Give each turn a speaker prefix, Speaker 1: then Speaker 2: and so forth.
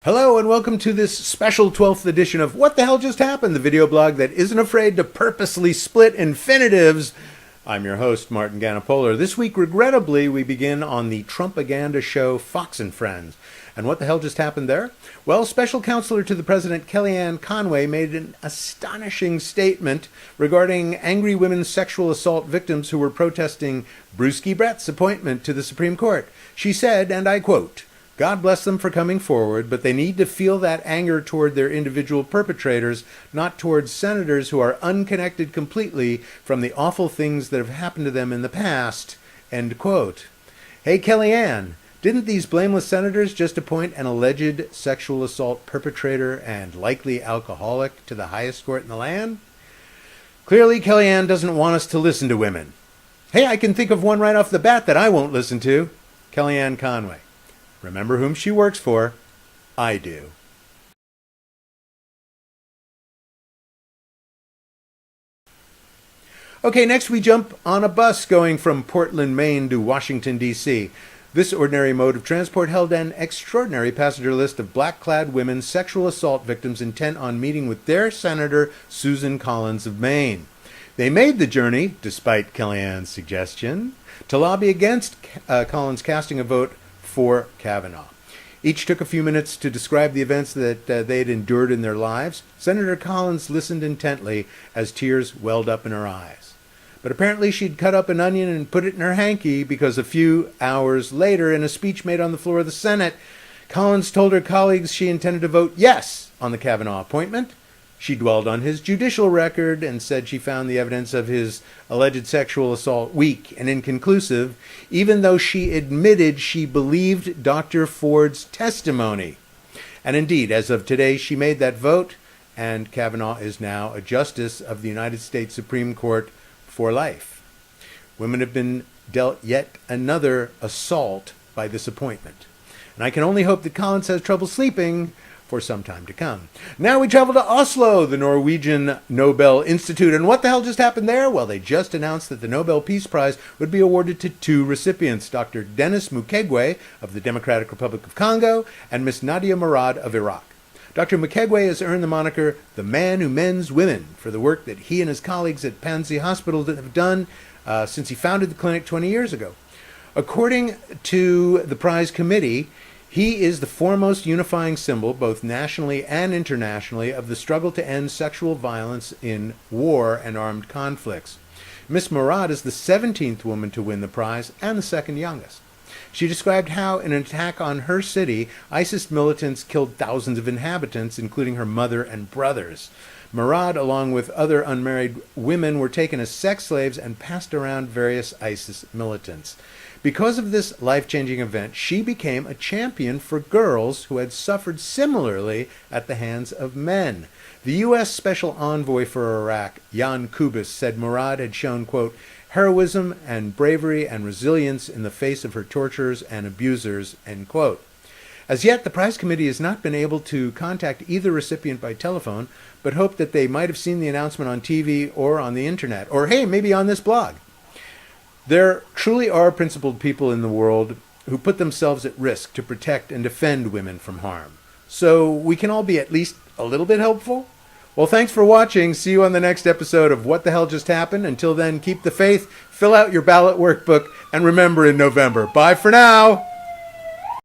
Speaker 1: Hello and welcome to this special 12th edition of What the Hell Just Happened, the video blog that isn't afraid to purposely split infinitives. I'm your host, Martin Ganapolar. This week, regrettably, we begin on the Trumpaganda show Fox and Friends. And what the hell just happened there? Well, special counselor to the president, Kellyanne Conway, made an astonishing statement regarding angry women's sexual assault victims who were protesting Brewski Brett's appointment to the Supreme Court. She said, and I quote, "God bless them for coming forward, but they need to feel that anger toward their individual perpetrators, not towards senators who are unconnected completely from the awful things that have happened to them in the past." End quote. Hey, Kellyanne, didn't these blameless senators just appoint an alleged sexual assault perpetrator and likely alcoholic to the highest court in the land? Clearly, Kellyanne doesn't want us to listen to women. Hey, I can think of one right off the bat that I won't listen to. Kellyanne Conway. Remember whom she works for? I do. Okay, next we jump on a bus going from Portland, Maine to Washington, D.C. This ordinary mode of transport held an extraordinary passenger list of black-clad women sexual assault victims intent on meeting with their Senator Susan Collins of Maine. They made the journey, despite Kellyanne's suggestion, to lobby against Collins casting a vote for Kavanaugh. Each took a few minutes to describe the events that they had endured in their lives. Senator Collins listened intently as tears welled up in her eyes. But apparently she'd cut up an onion and put it in her hanky, because a few hours later, in a speech made on the floor of the Senate, Collins told her colleagues she intended to vote yes on the Kavanaugh appointment. She dwelled on his judicial record and said she found the evidence of his alleged sexual assault weak and inconclusive, even though she admitted she believed Dr. Ford's testimony. And indeed, as of today, she made that vote, and Kavanaugh is now a justice of the United States Supreme Court for life. Women have been dealt yet another assault by this appointment. And I can only hope that Collins has trouble sleeping for some time to come. Now we travel to Oslo, the Norwegian Nobel Institute. And what the hell just happened there? Well, they just announced that the Nobel Peace Prize would be awarded to two recipients, Dr. Denis Mukwege of the Democratic Republic of Congo and Miss Nadia Murad of Iraq. Dr. Mukwege has earned the moniker the man who mends women for the work that he and his colleagues at Panzi Hospital have done since he founded the clinic 20 years ago. According to the prize committee, he is the foremost unifying symbol, both nationally and internationally, of the struggle to end sexual violence in war and armed conflicts. Miss Murad is the 17th woman to win the prize and the second youngest. She described how, in an attack on her city, ISIS militants killed thousands of inhabitants, including her mother and brothers. Murad, along with other unmarried women, were taken as sex slaves and passed around various ISIS militants. Because of this life-changing event, she became a champion for girls who had suffered similarly at the hands of men. The U.S. Special Envoy for Iraq, Jan Kubis, said Murad had shown, quote, heroism and bravery and resilience in the face of her torturers and abusers, end quote. As yet, the prize committee has not been able to contact either recipient by telephone, but hope that they might have seen the announcement on TV or on the internet, or hey, maybe on this blog. There truly are principled people in the world who put themselves at risk to protect and defend women from harm. So we can all be at least a little bit hopeful. Well, thanks for watching. See you on the next episode of What the Hell Just Happened. Until then, keep the faith, fill out your ballot workbook, and remember in November. Bye for now.